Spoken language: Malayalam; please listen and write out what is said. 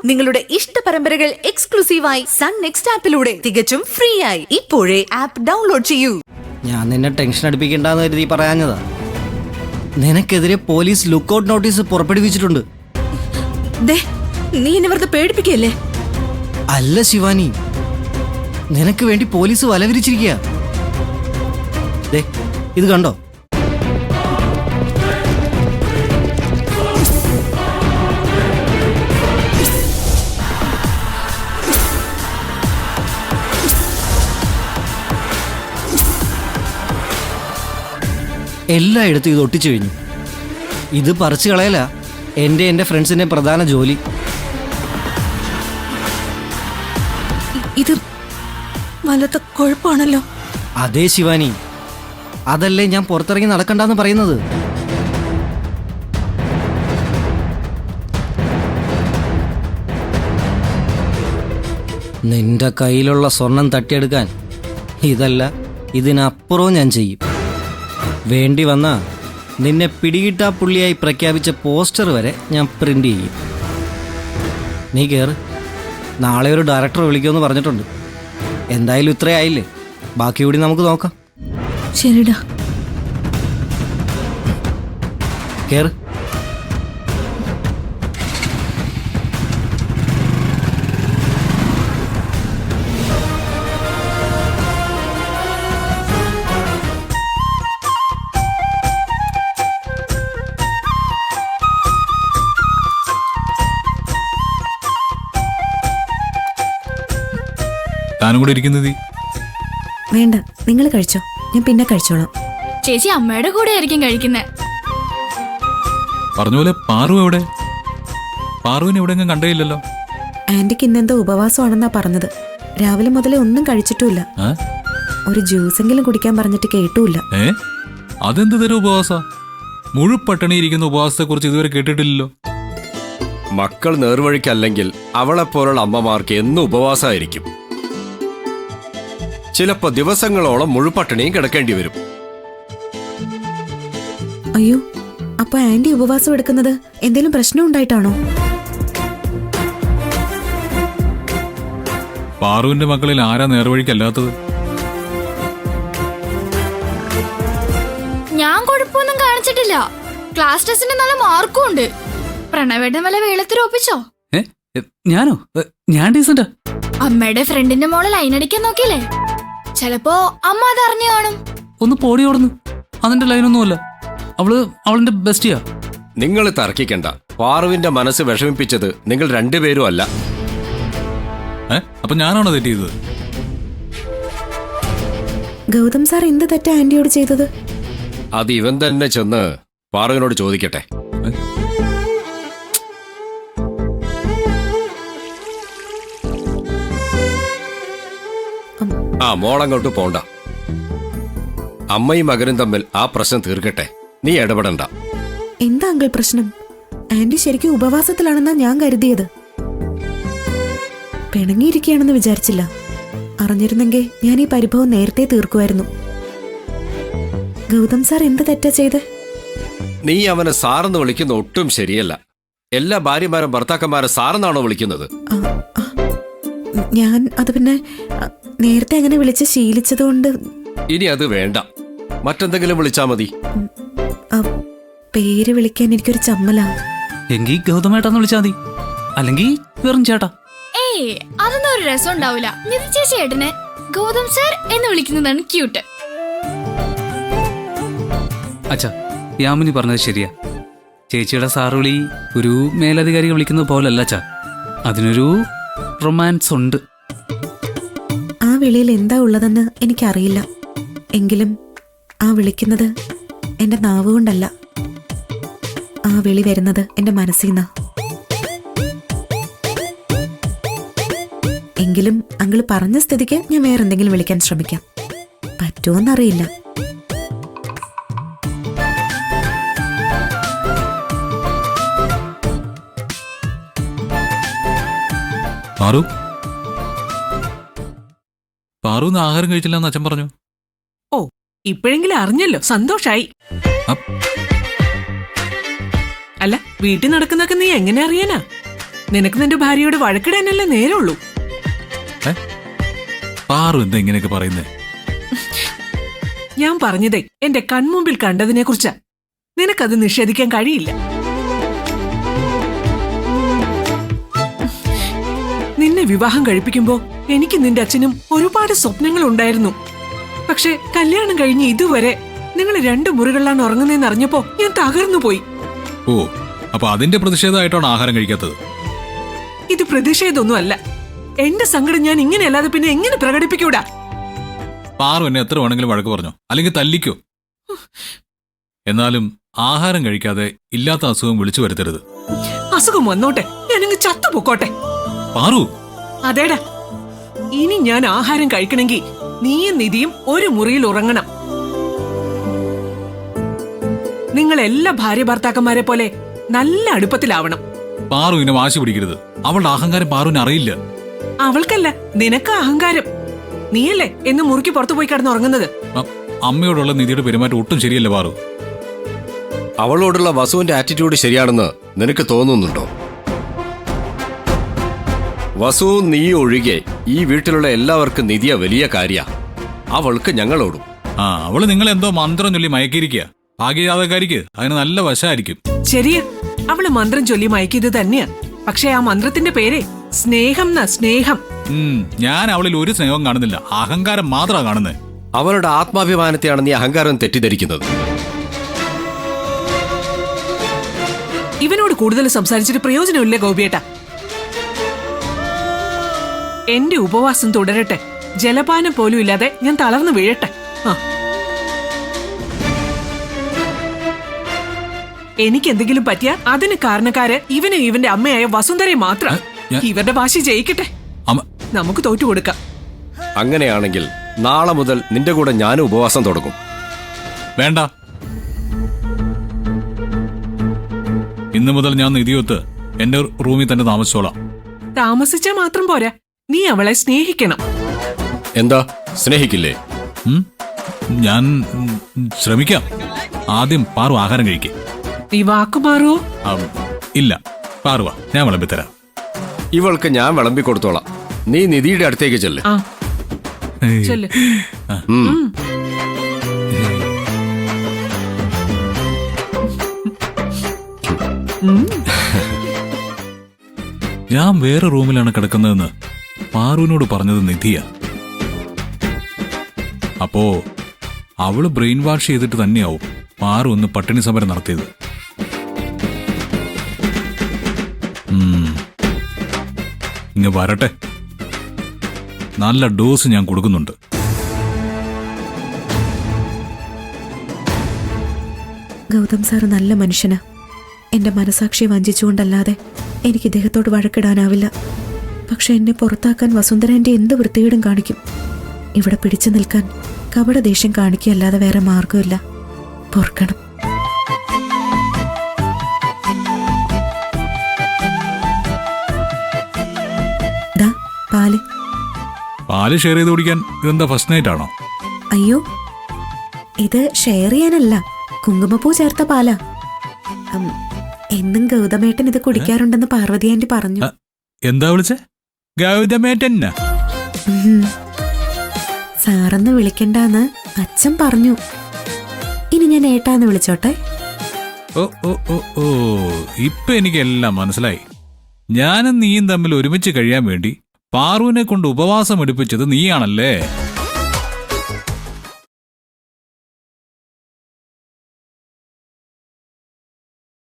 നിങ്ങളുടെ ഇഷ്ട പരമ്പരകൾ എക്സ്ക്ലൂസീവായി സൺ നെക്സ്റ്റ് ആപ്പിലൂടെ തികച്ചും ഫ്രീ ആയി ഇപ്പോഴേ ആപ്പ് ഡൗൺലോഡ് ചെയ്യൂ. ഞാൻ നിന്നെ ടെൻഷൻ അടുപ്പിക്കണ്ടെന്ന് കരുതി പറയാഞ്ഞതാ. നിനക്കെതിരെ പോലീസ് ലുക്കൌട്ട് നോട്ടീസ് പുറപ്പെടുവിച്ചിട്ടുണ്ട്. നീ എന്നെ വെറുതെ പേടിപ്പിക്കല്ലേ? അല്ല ശിവാനി, നിനക്ക് വേണ്ടി പോലീസ് വലവിരിച്ചിരിക്കുക. ഇത് കണ്ടോ? എല്ലായിടത്തും ഇത് ഒട്ടിച്ചു കഴിഞ്ഞു. ഇത് പറിച്ചു കളയല എൻ്റെ ഫ്രണ്ട്സിന്റെ പ്രധാന ജോലി. ഇത് വലത്തെ കുഴപ്പമാണല്ലോ. അതേ ശിവാനി, അതല്ലേ ഞാൻ പുറത്തിറങ്ങി നടക്കണ്ടെന്ന് പറയുന്നത്. നിന്റെ കയ്യിലുള്ള സ്വർണം തട്ടിയെടുക്കാൻ ഇതല്ല ഇതിനപ്പുറവും ഞാൻ ചെയ്യും. വേണ്ടി വന്നാ നിന്നെ പിടികിട്ടാ പുള്ളിയായി പ്രഖ്യാപിച്ച പോസ്റ്റർ വരെ ഞാൻ പ്രിന്റ് ചെയ്യും. നീ കേറ്. നാളെ ഒരു ഡയറക്ടർ വിളിക്കുമെന്ന് പറഞ്ഞിട്ടുണ്ട്. എന്തായാലും ഇത്രയായില്ലേ, ബാക്കി കൂടി നമുക്ക് നോക്കാം. ശരിടാ, കേറ്. താനും കൂടെ ഇരിക്കുന്നത്? വേണ്ട, നിങ്ങൾ കഴിച്ചോ, ഞാൻ പിന്നെ കഴിച്ചോളാം. ചേച്ചി അമ്മയുടെ കൂടെ ആയിരിക്കും കഴിക്കുന്നത്. പറഞ്ഞ പോലെ പാറു എവിടെ? പാറുവിനെ എവിടെയെങ്കിലും കണ്ടേയില്ലല്ലോ. ആന്റിക്ക് ഇന്നെന്തോ ഉപവാസമാണെന്നാ പറഞ്ഞത്. രാവിലെ മുതലേ ഒന്നും കഴിച്ചിട്ടുമില്ല. ഒരു ജ്യൂസെങ്കിലും കുടിക്കാൻ പറഞ്ഞിട്ട് കേട്ടുമില്ല. അതെന്ത് തരം ഉപവാസ? മുഴുപട്ടണി ഇരിക്കുന്ന ഉപവാസത്തെ കുറിച്ച് ഇതുവരെ കേട്ടിട്ടില്ലല്ലോ. മക്കൾ നേർവഴിക്കല്ലെങ്കിൽ അവളെപ്പോലുള്ള അമ്മമാർക്ക് എന്നും ഉപവാസമായിരിക്കും. ചിലപ്പോ ദിവസങ്ങളോളം മുഴുപട്ടിണിയും കിടക്കേണ്ടി വരും. അയ്യോ, അപ്പൊ ആന്റി ഉപവാസം എടുക്കുന്നത് എന്തെങ്കിലും പ്രശ്നം ഉണ്ടായിട്ടാണോ? പാറുവിന്റെ മക്കളിൽ ആരാ നേർവഴിക്കല്ലാത്തത്? ഞാൻ കുഴപ്പമൊന്നും കാണിച്ചിട്ടില്ല. ക്ലാസ് ടെസ്റ്റിന് നല്ല മാർക്കും ഉണ്ട്. പ്രണവേട്ടൻ വല്ല വേളത്തിൽ ഒപ്പിച്ചോ? ഞാനോ? ഞാൻ ഡീസന്റാ. അമ്മയുടെ ഫ്രണ്ടിന്റെ മോളെ ലൈൻ അടിക്കാൻ നോക്കിയില്ലേ? ചിലപ്പോ അമ്മ അത് അറിഞ്ഞു കാണും. ഒന്ന് പോടിയോടുന്നു. അതിന്റെ ലൈനൊന്നുമല്ല. അവളിന്റെ ബെസ്റ്റിയാ. നിങ്ങൾ തർക്കിക്കണ്ട. പാറുവിന്റെ മനസ്സ് വിഷമിപ്പിച്ചത് നിങ്ങൾ രണ്ടുപേരും അല്ല. അപ്പൊ ഞാനാണോ തെറ്റ് ചെയ്തത്? ഗൗതം സാർ എന്ത് തെറ്റാ ആന്റിയോട് ചെയ്തത്? അത് ഇവൻ തന്നെ ചെന്ന് പാറുവിനോട് ചോദിക്കട്ടെ. മോളങ്ങോട്ട് പോണ്ട. അമ്മയും മകനും തമ്മിൽ ആ പ്രശ്നം തീർക്കട്ടെ. നീ ഇടപെടണ്ട. എന്താ അങ്കിൾ പ്രശ്നം? ആന്റി ശരിക്കും ഉപവാസത്തിലാണെന്നാ ഞാൻ കരുതിയത്. പിണങ്ങിയിരിക്കുകയാണെന്ന് വിചാരിച്ചില്ല. അറിഞ്ഞിരുന്നെങ്കിൽ ഞാൻ ഈ പരിഭവം നേരത്തെ തീർക്കുമായിരുന്നു. ഗൗതം സാർ എന്ത് തെറ്റാ ചെയ്ത്? നീ അവനെ സാറെന്ന് വിളിക്കുന്ന ഒട്ടും ശരിയല്ല. എല്ലാ ഭാര്യമാരും ഭർത്താക്കന്മാരെ സാറെന്നാണോ വിളിക്കുന്നത്? ഞാൻ അത് പിന്നെ നേരത്തെ അങ്ങനെ വിളിച്ച് ശീലിച്ചതുകൊണ്ട്. ഇനി അത് വേണ്ട. മറ്റെന്തെങ്കിലും വിളിച്ചാ മതി. പേര് വിളിക്കാൻ എനിക്കൊരു ചമ്മലാ. എങ്കിൽ ഗൗതമേട്ടാന്ന് വിളിച്ചാ മതി. അല്ലെങ്കിൽ വെറും ചേട്ടാ. ഏയ്, അതൊന്നും ഒരു രസം ഉണ്ടാവില്ല. നിധി ചേച്ചി ഏട്ടനെ ഗൗതം സർ എന്ന് വിളിക്കുന്നതാണ് ക്യൂട്ട്. അച്ഛാ, യാമിനി പറഞ്ഞത് ശരിയാ. ചേച്ചിയുടെ സാറുവിളി ഒരു മേലധികാരി വിളിക്കുന്നത് പോലല്ല അച്ഛാ. അതിനൊരു റൊമാൻസ് ഉണ്ട്. ആ വിളിയിൽ എന്താ ഉള്ളതെന്ന് എനിക്കറിയില്ല. എങ്കിലും ആ വിളിക്കുന്നത് എന്റെ നാവ് കൊണ്ടല്ല. ആ വിളി വരുന്നത് എന്റെ മനസ്സിൽ നിന്നാ. എങ്കിലും അങ്കിള് പറഞ്ഞ സ്ഥിതിക്ക് ഞാൻ വേറെന്തെങ്കിലും വിളിക്കാൻ ശ്രമിക്കാം. പറ്റുമോന്നറിയില്ല. പാറുന്ന് ആഹാരം കഴിച്ചില്ലെന്ന് അച്ഛൻ പറഞ്ഞു. ഓ, ഇപ്പോഴെങ്കിലും അറിഞ്ഞല്ലോ, സന്തോഷായി. അല്ല, വീട്ടിൽ നടക്കുന്നൊക്കെ നീ എങ്ങനെ അറിയാനാ? നിനക്ക് നിന്റെ ഭാര്യയോട് വഴക്കിടാനല്ലേ നേരമുള്ളൂ. പാറു എന്താ ഇങ്ങനെയൊക്കെ പറയുന്നേ? ഞാൻ പറഞ്ഞതേ എന്റെ കൺമുമ്പിൽ കണ്ടതിനെ കുറിച്ചാ. നിനക്കത് നിഷേധിക്കാൻ കഴിയില്ല. നിന്നെ വിവാഹം കഴിപ്പിക്കുമ്പോ എനിക്ക് നിന്റെ അച്ഛനും ഒരുപാട് സ്വപ്നങ്ങൾ ഉണ്ടായിരുന്നു. പക്ഷെ കല്യാണം കഴിഞ്ഞ് ഇതുവരെ നിങ്ങൾ 2 മുറികളിലാണ് ഉറങ്ങുന്നതെന്ന് അറിഞ്ഞപ്പോ ഞാൻ തകർന്നു പോയി. ഓ, അപ്പൊ അതിന്റെ പ്രതിഷേധമായിട്ടാണ് ആഹാരം കഴിക്കാത്തത്? ഇത് പ്രതിഷേധമൊന്നും അല്ല. എന്റെ സങ്കടം ഞാൻ ഇങ്ങനെയല്ലാതെ പിന്നെ എങ്ങനെ പ്രകടിപ്പിക്കൂടാ? പാറു എന്നെ എത്ര വേണമെങ്കിലും വഴക്ക് പറഞ്ഞോ, അല്ലെങ്കിൽ തല്ലിക്കോ. എന്നാലും ആഹാരം കഴിക്കാതെ ഇല്ലാത്ത അസുഖം വിളിച്ചു വരുത്തരുത്. അസുഖം വന്നോട്ടെ, ഞാനങ്ങ് ചത്തുപൊക്കോട്ടെ. പാറു, അതേടാ, ഇനി ഞാൻ ആഹാരം കഴിക്കണമെങ്കിൽ നീയും നിധിയും ഒരു മുറിയിൽ ഉറങ്ങണം. നിങ്ങൾ എല്ലാ ഭാര്യ ഭർത്താക്കന്മാരെ പോലെ നല്ല അടുപ്പത്തിലാവണം. പാറു ഇങ്ങനെ വാശി പിടിക്കരുത്. അവളുടെ അഹങ്കാരം പാറുവിന് അറിയില്ല. അവൾക്കല്ല, നിനക്ക് അഹങ്കാരം. നീയല്ലേ എന്ന് മുറിക്ക് പുറത്തു പോയി കിടന്ന് ഉറങ്ങുന്നത്. അമ്മയോടുള്ള നിധിയുടെ പെരുമാറ്റം ഒട്ടും ശരിയല്ല പാറു. അവളോടുള്ള വസുവിന്റെ ആറ്റിറ്റ്യൂഡ് ശരിയാണെന്ന് നിനക്ക് തോന്നുന്നുണ്ടോ? വസുവും നീ ഒഴികെ ഈ വീട്ടിലുള്ള എല്ലാവർക്കും നിധിയ വലിയ കാര്യ. അവൾക്ക് ഞങ്ങളോടും. അവള് നിങ്ങളെന്തോ മന്ത്രം ചൊല്ലി മയക്കിയിരിക്കുക. ഭാഗ്യജാതക്കാരിക്ക് അതിന് നല്ല വശമായിരിക്കും. ശരിയാ, അവള് മന്ത്രം ചൊല്ലി മയക്കിയത് തന്നെയാ. പക്ഷെ ആ മന്ത്രത്തിന്റെ പേരെ സ്നേഹം. സ്നേഹം. ഞാൻ അവളിൽ ഒരു സ്നേഹവും കാണുന്നില്ല, അഹങ്കാരം മാത്രമാണ് കാണുന്നത്. അവളുടെ ആത്മാഭിമാനത്തെയാണ് നീ അഹങ്കാരം തെറ്റിദ്ധരിക്കുന്നത്. ഇവനോട് കൂടുതൽ സംസാരിച്ചിട്ട് പ്രയോജനമില്ല ഗോപിയേട്ട. എന്റെ ഉപവാസം തുടരട്ടെ. ജലപാനം പോലും ഇല്ലാതെ ഞാൻ തളർന്നു വീഴട്ടെ. എനിക്ക് എന്തെങ്കിലും പറ്റിയ അതിന് കാരണക്കാര് ഇവനും ഇവന്റെ അമ്മയായ വസുന്ധരയെ മാത്രം. ഇവരുടെ വാശി ജയിക്കട്ടെ, നമുക്ക് തോറ്റു കൊടുക്കാം. അങ്ങനെയാണെങ്കിൽ നാളെ മുതൽ നിന്റെ കൂടെ ഞാനും ഉപവാസം തുടങ്ങും. വേണ്ട, ഇന്നു മുതൽ ഞാൻ നിധിയൊത്ത് എന്റെ റൂമിൽ തന്നെ താമസിച്ചോളാം. താമസിച്ചാ മാത്രം പോരാ, നീ അവളെ സ്നേഹിക്കണം. എന്താ, സ്നേഹിക്കില്ലേ? ഞാൻ ശ്രമിക്കാം. ആദ്യം പാറു ആഹാരം കഴിക്കേ. നീ വാക്കുമാറുവോ? ഇല്ല, പാറുവാ, ഞാൻ വിളമ്പിത്തരാം. ഇവൾക്ക് ഞാൻ വിളമ്പി കൊടുത്തോളാം. നീ നിധിയുടെ അടുത്തേക്ക് ചെല്ല്. ചെല്ല്. ഞാൻ വേറെ റൂമിലാണ് കിടക്കുന്നതെന്ന് പാറുവിനോട് പറഞ്ഞത് നിധിയ. അപ്പോ അവള് ബ്രെയിൻ വാഷ് ചെയ്തിട്ട് തന്നെയാവും പാറു ഒന്ന് പട്ടിണി സമരം നടത്തിയത്. ഇങ്ങ് വരട്ടെ, നല്ല ഡോസ് ഞാൻ കൊടുക്കുന്നുണ്ട്. ഗൗതം സാറ് നല്ല മനുഷ്യനാ. എന്റെ മനസാക്ഷി വഞ്ചിച്ചുകൊണ്ടല്ലാതെ എനിക്ക് ഇദ്ദേഹത്തോട് വഴക്കിടാനാവില്ല. പക്ഷെ എന്നെ പുറത്താക്കാൻ വസുന്ധര എന്റെ എന്ത് വൃത്തികേടും കാണിക്കും. ഇവിടെ പിടിച്ചു നിൽക്കാൻ കപട ദേഷ്യം കാണിക്കുകയല്ലാതെ വേറെ മാർഗമില്ല. പൊറുക്കണം. ദാ പാല്. പാല് ഷെയർ ചെയ്ത് കുടിക്കാൻ ഇതെന്താ ഫസ്റ്റ് നൈറ്റ് ആണോ? അയ്യോ, ഇത് ഷെയർ ചെയ്യാനല്ല, കുങ്കുമപ്പൂ ചേർത്ത പാലാ. എന്നും ഗൗതമേട്ടൻ ഇത് കുടിക്കാറുണ്ടെന്ന് പാർവതി ആന്റി പറഞ്ഞു. എന്താ വിളിച്ചേ? ഗൗതമേട്ടൻ സാറെന്ന് വിളിക്കണ്ടെന്ന് അച്ഛൻ പറഞ്ഞു. ഇനി ഞാൻ ഏട്ടാന്ന് വിളിച്ചോട്ടെ? ഓ ഓ ഓ ഓ, ഇപ്പൊ എനിക്ക് എല്ലാം മനസ്സിലായി. ഞാനും നീയും തമ്മിൽ ഒരുമിച്ച് കഴിയാൻ വേണ്ടി പാറുവിനെ കൊണ്ട് ഉപവാസം എടുപ്പിച്ചത് നീയാണല്ലേ?